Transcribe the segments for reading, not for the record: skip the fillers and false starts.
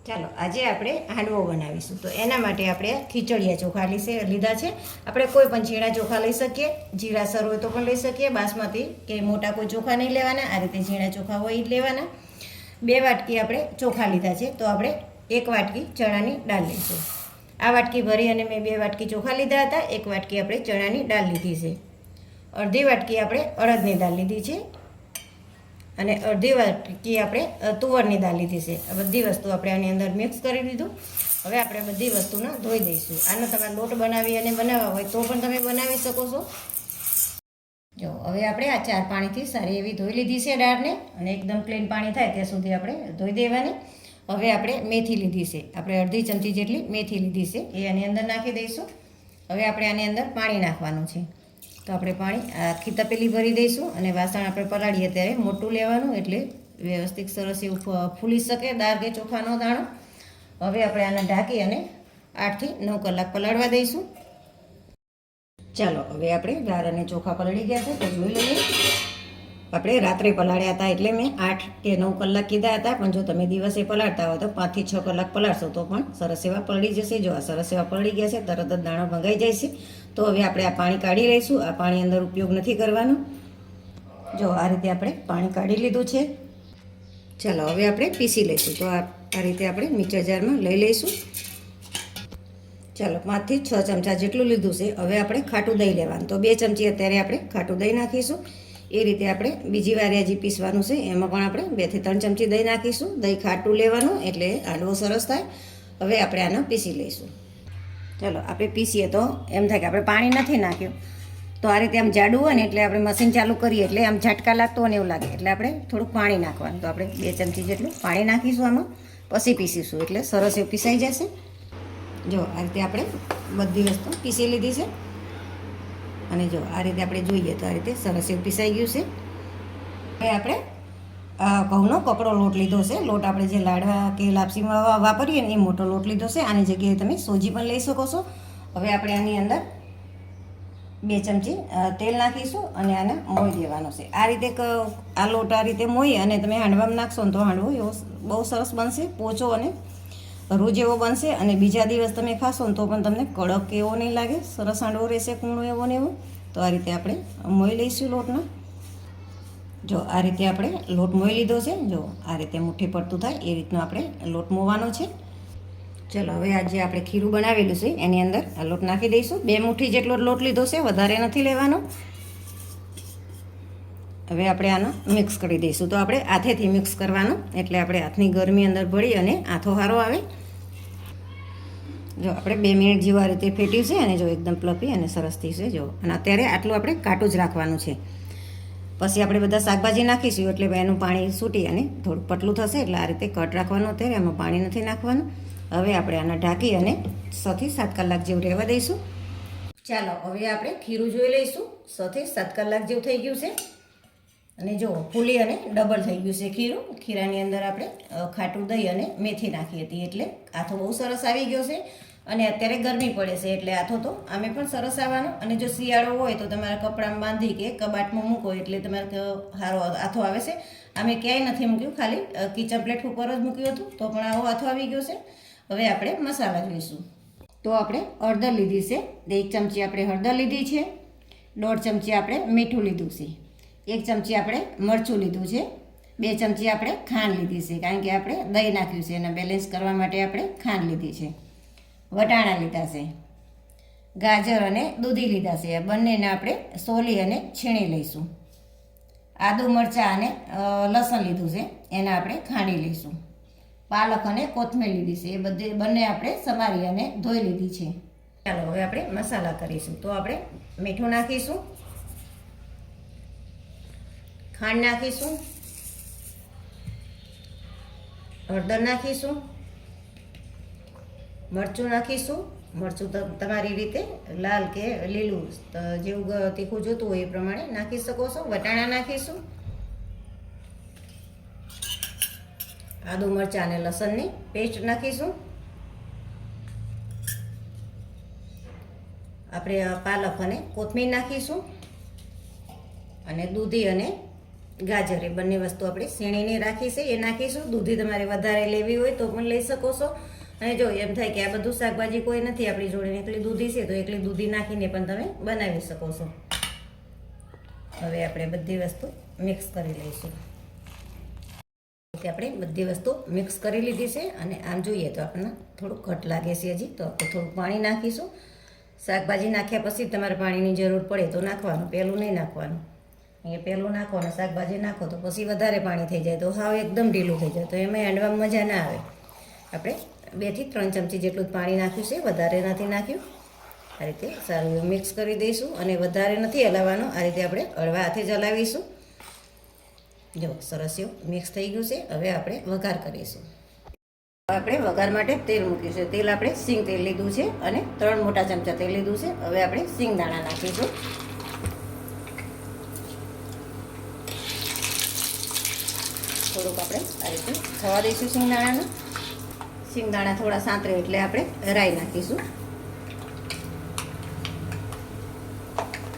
ચાલો આજે આપણે હાંડવો બનાવીશું. તો એના માટે આપણે ખીચડિયા ચોખા લીધા છે. આપણે કોઈ પણ ઝીણા ચોખા લઈ શકીએ, જીરાસર હોય તો પણ લઈ શકીએ, બાસમતી કે મોટા કોઈ ચોખા નહીં લેવાના, આ રીતે ઝીણા ચોખા હોય એ જ લેવાના. 2 વાટકી આપણે ચોખા લીધા છે, તો આપણે 1 વાટકી ચણાની દાળ લઈશું. આ વાટકી ભરી અને મેં 2 વાટકી ચોખા લીધા હતા. 1 વાટકી આપણે ચણાની દાળ લીધી છે. અડધી વાટકી આપણે અડદની દાળ લીધી છે અને અડધી વાટકી આપણે તુવરની દાળ લીધી છે. આ બધી વસ્તુ આપણે આની અંદર મિક્સ કરી દીધું. હવે આપણે બધી વસ્તુને ધોઈ દઈશું. આનો તમારે લોટ બનાવી અને બનાવવા હોય તો પણ તમે બનાવી શકો છો. જો હવે આપણે આ 4 પાણીથી સારી એવી ધોઈ લીધી છે દાળને, અને એકદમ ક્લીન પાણી થાય ત્યાં સુધી આપણે ધોઈ દેવાની. હવે આપણે મેથી લીધી છે, આપણે અડધી ચમચી જેટલી મેથી લીધી છે, એ આની અંદર નાખી દઈશું. હવે આપણે આની અંદર પાણી નાખવાનું છે, તો આપણે પાણી આખી તપેલી ભરી દઈશું. અને વાસણ આપણે પલાળીએ ત્યારે મોટું લેવાનું, એટલે વ્યવસ્થિત સરસ એવું ફૂલી શકે દાળ કે ચોખાનો દાણો. હવે આપણે આને ઢાંકી અને 8 થી 9 કલાક પલાળવા દઈશું. ચાલો હવે આપણે દાળ અને ચોખા પલળી ગયા છે તો જોઈ લઈએ. આપણે રાત્રે પલાળ્યા હતા એટલે મેં 8 કે 9 કલાક કીધા હતા, પણ જો તમે દિવસે પલાળતા હોય તો 5 થી 6 કલાક પલાળશો તો પણ સરસ એવા પલળી જશે. જો આ સરસ એવા પલળી ગયા છે, તરત જ દાણો ભંગાઈ જાય છે. તો હવે આપણે આ પાણી કાઢી લઈશું. આ પાણી અંદર ઉપયોગ નથી કરવાનો. જો આ રીતે આપણે પાણી કાઢી લીધું છે. ચાલો હવે આપણે પીસી લઈશું. તો આ રીતે આપણે મિક્સર જારમાં લઈ લઈશું. ચાલો 5 થી 6 ચમચા જેટલું લીધું છે. હવે આપણે ખાટું દહીં લેવાનું, તો 2 ચમચી અત્યારે આપણે ખાટું દહીં નાખીશું. એ રીતે આપણે બીજી વાર હજી પીસવાનું છે, એમાં પણ આપણે 2 થી 3 ચમચી દહીં નાખીશું. દહીં ખાટું લેવાનું એટલે હાંડવો સરસ થાય. હવે આપણે આને પીસી લઈશું. ચાલો આપણે પીસીએ તો એમ થાય કે આપણે પાણી નથી નાખ્યું, તો આ રીતે આમ જાડું હોય ને એટલે આપણે મશીન ચાલુ કરીએ એટલે આમ ઝાટકા લાગતો હોય ને એવું લાગે, એટલે આપણે થોડુંક પાણી નાખવાનું. તો આપણે 2 ચમચી જેટલું પાણી નાખીશું આમાં, પછી પીસીશું એટલે સરસ એવું પીસાઈ જશે. જો આ રીતે આપણે બધી વસ્તુ પીસી લીધી છે. અને જો આ રીતે આપણે જોઈએ તો આ રીતે સરસ એવું પીસાઈ ગયું છે. હવે આપણે ઘઉંનો કકડો લોટ લીધો છે. લોટ આપણે જે લાડવા કે લાપસીમાં વાપરીએ ને એ મોટો લોટ લીધો છે. આની જગ્યાએ તમે સોજી પણ લઈ શકો છો. હવે આપણે આની અંદર 2 ચમચી તેલ નાખીશું અને આને મોઈ દેવાનો છે. આ રીતે આ લોટ આ રીતે મોઈ અને તમે હાંડવામાં નાખશો ને તો હાંડવો એવો બહુ સરસ બનશે, પોચો અને રૂ જેવો બનશે. અને બીજા દિવસ તમે ખાશો ને તો પણ તમને કડક એવો નહીં લાગે, સરસ હાંડવો રહેશે, કૂણો એવો ને એવો. તો આ રીતે આપણે મોઈ લઈશું લોટને. જો આ રીતે આપણે લોટ મોઈ લીધો છે. જો આ રીતે મુઠ્ઠી પડતું થાય એ રીતનો આપણે લોટ મોવાનો છે. ચલો હવે આજે આપણે ખીરું બનાવેલું છે એની અંદર આ લોટ નાખી દઈશું. 2 મુઠ્ઠી જેટલો લોટ લીધો છે, વધારે નથી લેવાનો. હવે આપણે આનો મિક્સ કરી દઈશું. તો આપણે હાથેથી મિક્સ કરવાનું, એટલે આપણે હાથની ગરમી અંદર ભળી અને હાથો સારો આવે. જો આપણે 2 મિનિટ જેવું આ રીતે ફેટ્યું છે અને જો એકદમ પ્લફી અને સરસ થઈ છે. જો અને અત્યારે આટલું આપણે કાટું જ રાખવાનું છે. પછી આપણે બધા શાકભાજી નાખીશું એટલે એનું પાણી છૂટી અને થોડું પતલું થશે, એટલે આ રીતે કટ રાખવાનું. અત્યારે એમાં પાણી નથી નાખવાનું. હવે આપણે આને ઢાંકી અને 6 થી 7 કલાક જેવું રહેવા દઈશું. ચાલો હવે આપણે ખીરું જોઈ લઈશું. 6 થી 7 કલાક જેવું થઈ ગયું છે અને જો ફૂલી અને ડબલ થઈ ગયું છે ખીરું. ખીરાની અંદર આપણે ખાટું દહીં અને મેથી નાખી હતી એટલે આથો બહુ સરસ આવી ગયો છે. અને અત્યારે ગરમી પડે છે એટલે આથો તો આમે પણ સરસ આવવાનો. અને જો શિયાળો હોય તો તમારા કપડામાં બાંધી કે કબાટમાં મૂકો એટલે તમારે સારો આથો આવે છે. આમે ક્યાંય નથી મૂક્યું, ખાલી કિચન પ્લેટ ઉપર જ મૂક્યું હતું તો પણ આવો આથો આવી ગયો છે. હવે આપણે મસાલા જોઈશું. તો આપણે હળદર લીધી છે, 1 ચમચી આપણે હળદર લીધી છે. 1.5 ચમચી આપણે મીઠું લીધું છે. 1 ચમચી આપણે મરચું લીધું છે. 2 ચમચી આપણે ખાંડ લીધી છે, કારણ કે આપણે દહીં નાખ્યું છે અને બેલેન્સ કરવા માટે આપણે ખાંડ લીધી છે. વટાણા લીધા છે, ગાજર અને દૂધી લીધા છે. બંનેને આપણે સોલી અને છીણી લઈશું. આદુ મરચાં અને લસણ લીધું છે, એને આપણે ખાંડી લઈશું. પાલક અને કોથમીર લીધી છે, એ બંને આપણે સમારી અને ધોઈ લીધી છે. ચાલો હવે આપણે મસાલા કરીશું. તો આપણે મીઠું નાખીશું, ખાંડ નાખીશું, હળદર નાખીશું, મરચું નાખીશું. મરચું તમારી રીતે લાલ કે લીલું જેવું તીખું જોતું હોય એ પ્રમાણે નાખી શકો છો. વટાણા નાખીશું, આદુ મરચાં અને લસણની પેસ્ટ નાખીશું. આપણે પાલક અને કોથમીર નાખીશું અને દૂધી અને ગાજર એ બંને વસ્તુ આપણે શેણીને રાખી છે એ નાખીશું. દૂધી તમારે વધારે લેવી હોય તો પણ લઈ શકો છો. અને જો એમ થાય કે આ બધું શાકભાજી કોઈ નથી આપણી જોડે, એકલી દૂધી છે તો એકલી દૂધી નાખીને પણ તમે બનાવી શકો છો. હવે આપણે બધી વસ્તુ મિક્સ કરી લઈશું. આપણે બધી વસ્તુ મિક્સ કરી લીધી છે અને આમ જોઈએ તો આપણને થોડું ઘટ લાગે છે હજી, તો આપણે થોડું પાણી નાખીશું. શાકભાજી નાખ્યા પછી તમારે પાણીની જરૂર પડે તો નાખવાનું, પહેલું નહીં નાખવાનું. એ પહેલું નાખો અને શાકભાજી નાખો તો પછી વધારે પાણી થઈ જાય તો હાવ એકદમ ઢીલું થઈ જાય, તો એમાં હાંડવામાં મજા ના આવે. આપણે 2 થી 3 ચમચી જેટલું જ પાણી નાખ્યું છે, વધારે નથી નાખ્યું. આ રીતે સારું મિક્સ કરી દઈશું અને વધારે નથી હલાવવાનું. આ રીતે આપણે હળવા હાથે જ હલાવીશું. જો સરસ એવું મિક્સ થઈ ગયું છે. હવે આપણે વઘાર કરીશું. આપણે વઘાર માટે તેલ મૂક્યું છે. તેલ આપણે સિંગ તેલ લીધું છે અને 3 મોટા ચમચા તેલ લીધું છે. હવે આપણે સિંગ દાણા નાખીશું. થોડુંક આપણે આ રીતે થવા દઈશું સિંગદાણાને. સિંગદાણા થોડા સાંતરે એટલે આપણે રાઈ નાખીશું.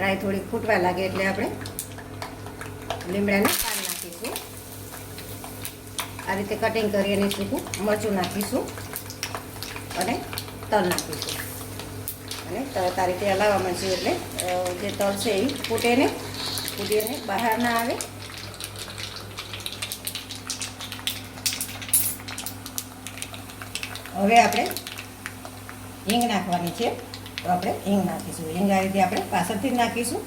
રાઈ થોડી ફૂટવા લાગે એટલે આપણે લીમડાના પાન નાખીશું. આ રીતે કટિંગ કરી અને સૂકું મરચું નાખીશું અને તલ નાખીશું. અને તરત આ રીતે હલાવવામાં છે એટલે જે તલ છે એ ફૂટીને બહાર ના આવે. હવે આપણે હિંગ નાખવાની છે, તો આપણે હિંગ નાખીશું. હિંગ આ રીતે આપણે પાછળથી જ નાખીશું.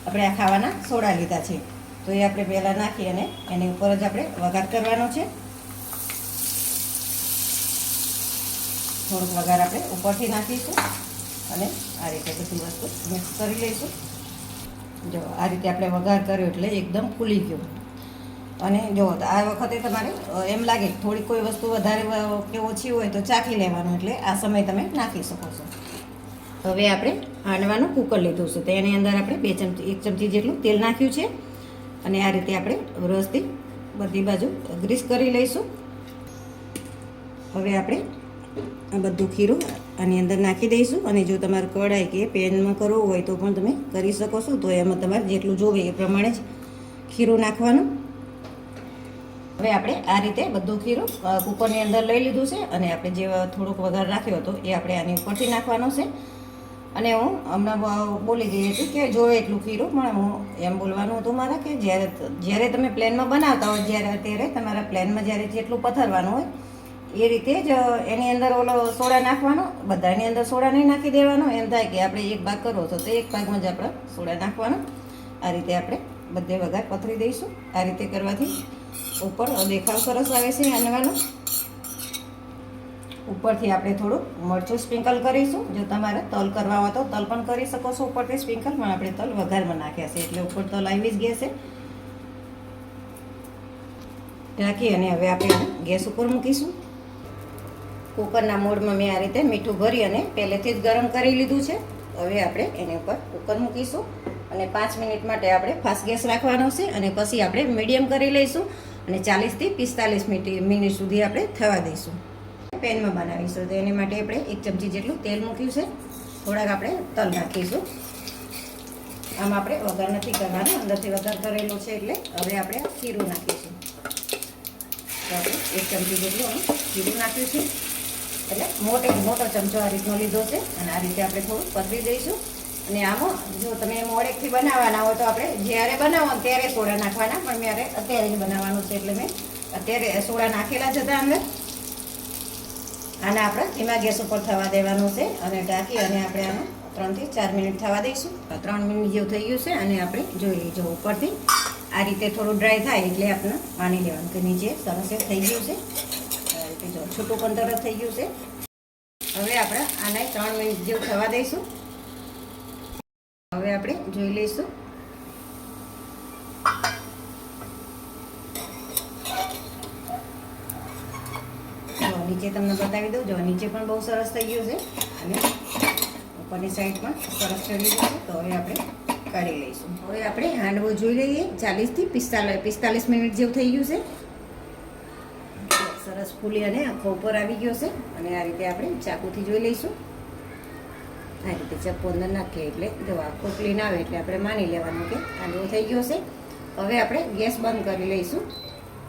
આપણે આ ખાવાના સોડા લીધા છે તો એ આપણે પહેલાં નાખી અને એની ઉપર જ આપણે વઘાર કરવાનો છે. થોડુંક વઘાર આપણે ઉપરથી નાખીશું અને આ રીતે બધી વસ્તુ મિક્સ કરી લઈશું. જો આ રીતે આપણે વઘાર કર્યો એટલે એકદમ ફૂલી ગયો. અને જો આ વખતે તમારે એમ લાગે થોડી કોઈ વસ્તુ વધારે કે ઓછી હોય તો ચાખી લેવાનું, એટલે આ સમય તમે નાખી શકો છો. હવે આપણે હાંડવાનું કુકર લીધું છે તો એની અંદર આપણે 1 ચમચી જેટલું તેલ નાખ્યું છે અને આ રીતે આપણે બ્રશથી બધી બાજુ ગ્રીસ કરી લઈશું. હવે આપણે આ બધું ખીરું આની અંદર નાખી દઈશું. અને જો તમારે કઢાઈ કે પેનમાં કરવું હોય તો પણ તમે કરી શકો છો. તો એમાં તમારે જેટલું જોવે એ પ્રમાણે જ ખીરું નાખવાનું. હવે આપણે આ રીતે બધું ખીરું કુકરની અંદર લઈ લીધું છે અને આપણે જે થોડોક વઘાર રાખ્યો હતો એ આપણે આની ઉપરથી નાખવાનો છે. અને હું હમણાં બોલી ગઈ હતી કે જોવે એટલું ખીરું, પણ હું એમ બોલવાનું હતું મારે કે જ્યારે તમે પ્લેનમાં બનાવતા હોય ત્યારે તમારા પ્લેનમાં જ્યારે જેટલું પથરવાનું હોય એ રીતે જ એની અંદર ઓલો સોડા નાખવાનો. બધાની અંદર સોડા નહીં નાખી દેવાનો. એમ થાય કે આપણે એક ભાગ કરવો તો એક ભાગમાં જ આપણે સોડા નાખવાનો. આ રીતે આપણે બધે વઘાર પથરી દઈશું. આ રીતે કરવાથી ઉપર દેખાવ સરસ આવે છે હાંડવાનો. ઉપરથી આપણે થોડું મરચું સ્પ્રિંકલ કરીશું. જો તમારે તલ કરવા હોય તો તલ પણ કરી શકો છો ઉપરથી સ્પ્રિંકલ, પણ આપણે તલ વઘારમાં નાખ્યા છે એટલે ઉપર તલ આવી જ ગયા છે. ઢાંકી અને હવે આપણે ગેસ ઉપર મૂકીશું. કુકરના મોડમાં મેં આ રીતે મીઠું ભરી અને પહેલેથી જ ગરમ કરી લીધું છે. હવે આપણે એની ઉપર કુકર મૂકીશું અને 5 મિનિટ માટે આપણે ફાસ્ટ ગેસ રાખવાનો છે અને પછી આપણે મીડિયમ કરી લઈશું અને 40 થી 45 મિનિટ સુધી આપણે થવા દઈશું. પેનમાં બનાવીશું તો એની માટે આપણે 1 ચમચી જેટલું તેલ મૂક્યું છે. થોડાક આપણે તલ નાખીશું. આમાં આપણે વઘાર નથી કરવાનો, અંદરથી વઘાર કરેલો છે એટલે હવે આપણે ખીરું નાખીશું. તો આપણે 1 ચમચી જેટલું ખીરું નાખ્યું છે એટલે મોટો ચમચો આ રીતનો લીધો છે અને આ રીતે આપણે થોડું પતરી દઈશું. અને આમાં જો તમે મોડેકથી બનાવવાના હોય તો આપણે જ્યારે બનાવો ત્યારે સોડા નાખવાના, પણ મારે અત્યારે જ બનાવવાનું છે એટલે મેં અત્યારે સોડા નાખેલા જ હતા અંદર. આને આપણે ધીમા ગેસ ઉપર થવા દેવાનું છે અને ઢાંકી અને આપણે આને 3 થી 4 મિનિટ થવા દઈશું. 3 મિનિટ જેવું થઈ ગયું છે અને આપણે જોઈ લઈજો ઉપરથી આ રીતે થોડું ડ્રાય થાય એટલે આપણે માની લેવાનું કે નીચે સરસ થઈ ગયું છે. આ રીતે જો છૂટું પણ તરત થઈ ગયું છે. હવે આપણે આને 3 મિનિટ જેવું થવા દઈશું. હવે આપણે જોઈ લઈશું. નીચે તમને બતાવી દઉં. જો નીચે પણ બહુ સરસ થઈ ગયું છે અને ઉપરની સાઈડ પણ સરસ ચડી ગયું છે. તો હવે આપણે કાઢી લઈશું. હવે આપણે હાંડવો જોઈ લઈએ. 40 થી 45 મિનિટ જેવું થઈ ગયું છે. સરસ ફૂલી અને આખો ઉપર આવી ગયો છે અને આ રીતે આપણે ચાકુથી જોઈ લઈશું. આ રીતે ચાકુ અંદર નાખીએ એટલે જો આખો ક્લીન આવે એટલે આપણે માની લેવાનું કે હાંડવો થઈ ગયો છે. હવે આપણે ગેસ બંધ કરી લઈશું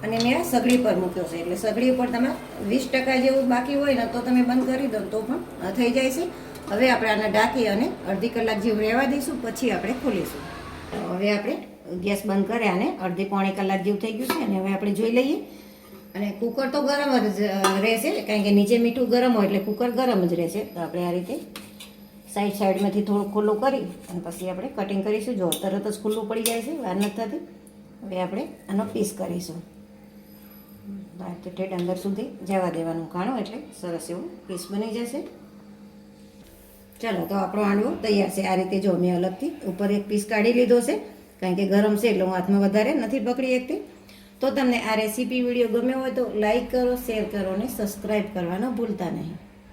અને મેં આ સગડી પર મૂક્યો છે, એટલે સગડી ઉપર તમે 20% જેવું બાકી હોય ને તો તમે બંધ કરી દો તો પણ થઈ જાય છે. હવે આપણે આને ઢાંકી અને અડધી કલાક જેવું રહેવા દઈશું, પછી આપણે ખોલીશું. હવે આપણે ગેસ બંધ કર્યા અને અડધી પોણી કલાક જેવું થઈ ગયું છે અને હવે આપણે જોઈ લઈએ. અને કુકર તો ગરમ જ રહેશે, કારણ કે નીચે મીઠું ગરમ હોય એટલે કુકર ગરમ જ રહેશે. તો આપણે આ રીતે સાઈડમાંથી થોડું ખુલ્લું કરી અને પછી આપણે કટિંગ કરીશું. જો તરત જ ખુલ્લું પડી જાય છે, વાર નથી થતી. હવે આપણે આનો પીસ કરીશું. બહારથી ઠેઠ અંદર સુધી જવા દેવાનું કાણું, એટલે સરસ એવું પીસ બની જશે. ચાલો, તો આપણો હાંડવો તૈયાર છે. આ રીતે જો મેં અલગથી ઉપર એક પીસ કાઢી લીધો છે, કારણ કે ગરમ છે એટલે હું હાથમાં વધારે નથી પકડી શકતી. તો તમને આ રેસીપી વિડીયો ગમ્યો હોય તો લાઈક કરો, શેર કરો અને સબસ્ક્રાઈબ કરવાનું ભૂલતા નહીં.